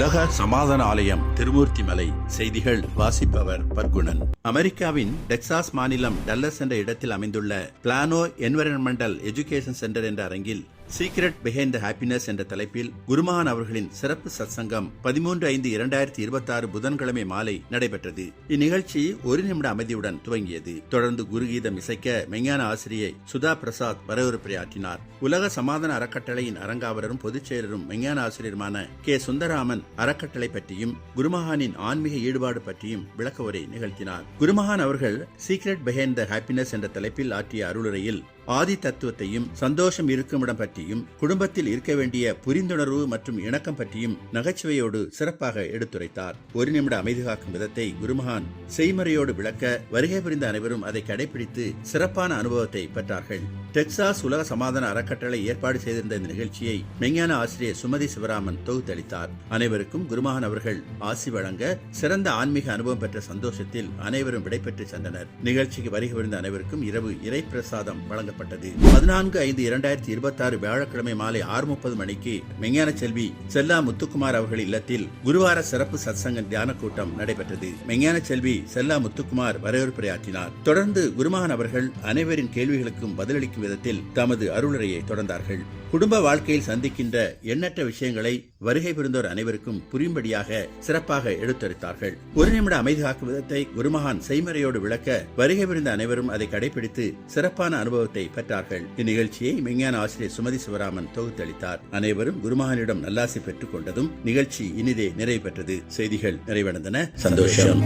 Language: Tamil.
உலக சமாதான ஆலயம் திருமூர்த்தி மலை. செய்திகள் வாசிப்பவர் பர்குணன். அமெரிக்காவின் டெக்சாஸ் மாநிலம் டல்லஸ் என்ற இடத்தில் அமைந்துள்ள பிளானோ என்விரான்மெண்டல் எஜுகேஷன் சென்டர் என்ற அரங்கில் சீக்ரெட் பிஹைண்ட் த ஹாப்பினஸ் என்ற தலைப்பில் குருமகான் அவர்களின் சிறப்பு சத்சங்கம் 13/5/2026 புதன்கிழமை மாலை நடைபெற்றது. இந்நிகழ்ச்சி ஒரு நிமிட அமைதியுடன் துவங்கியது. தொடர்ந்து குருகீதம் இசைக்க மெஞ்ஞான ஆசிரியை சுதா பிரசாத் வரவேற்புரையாற்றினார். உலக சமாதான அறக்கட்டளையின் அரங்காவலரும் பொதுச் செயலரும் மெஞ்ஞான ஆசிரியருமான கே சுந்தராமன் அறக்கட்டளை பற்றியும் குருமகானின் ஆன்மீக ஈடுபாடு பற்றியும் விளக்க உரை நிகழ்த்தினார். குருமகான் அவர்கள் சீக்ரெட் பிஹைண்ட் த ஹாப்பினஸ் என்ற தலைப்பில் ஆற்றிய அருளுரையில் ஆதி தத்துவத்தையும் சந்தோஷம் இருக்குமிடம் பற்றியும் குடும்பத்தில் இருக்க வேண்டிய புரிந்துணர்வு மற்றும் இணக்கம் பற்றியும் நகைச்சுவையோடு சிறப்பாக எடுத்துரைத்தார். ஒரு நிமிட அமைதி காக்கும் விதத்தை குருமகான் செய்முறையோடு விளக்க வருகை புரிந்த அனைவரும் அதை கடைபிடித்து சிறப்பான அனுபவத்தை பெற்றார்கள். டெக்சாஸ் உலக சமாதான அறக்கட்டளை ஏற்பாடு செய்திருந்த இந்த நிகழ்ச்சியை மெஞ்ஞான ஆசிரியர் சுமதி சிவராமன் தொகுத்தளித்தார். அனைவருக்கும் குருமகான் அவர்கள் ஆசி வழங்க சிறந்த ஆன்மீக அனுபவம் பெற்ற சந்தோஷத்தில் அனைவரும் விடைபெற்று சென்றனர். நிகழ்ச்சிக்கு வருகை புரிந்த அனைவருக்கும் இரவு இறை பிரசாதம் வழங்கப்பட்டது. 14/5/2026 வியாழக்கிழமை மாலை 6:30 மணிக்கு மெஞ்ஞான செல்வி செல்லா முத்துக்குமார் அவர்கள் இல்லத்தில் குருவார சிறப்பு சத்சங்க தியான கூட்டம் நடைபெற்றது. மெஞ்ஞான செல்வி செல்லா முத்துக்குமார் வரவேற்புரையாற்றினார். தொடர்ந்து குருமகான் அவர்கள் அனைவரின் கேள்விகளுக்கும் பதிலளிக்கும் விதத்தில் தமது அருளுரையை தொடர்ந்தார்கள். குடும்ப வாழ்க்கையில் சந்திக்கின்ற எண்ணற்ற விஷயங்களை வருகை புரிந்தோர் அனைவருக்கும் புரியும்படியாக சிறப்பாக எடுத்துரைத்தார்கள். ஒரு நிமிட அமைதி காக்கும் விதத்தை குருமகான் செய்முறையோடு விளக்க வருகை புரிந்த அனைவரும் அதை கடைபிடித்து சிறப்பான அனுபவத்தை பெற்றார்கள். இந்நிகழ்ச்சியை மெஞ்ஞான ஆசிரியர் சுமதி சிவராமன் தொகுத்தளித்தார். அனைவரும் குருமகானிடம் நல்லாசி பெற்றுக் கொண்டதும் நிகழ்ச்சி இனிதே நிறைவு பெற்றது. செய்திகள் நிறைவடைந்தன. சந்தோஷம்.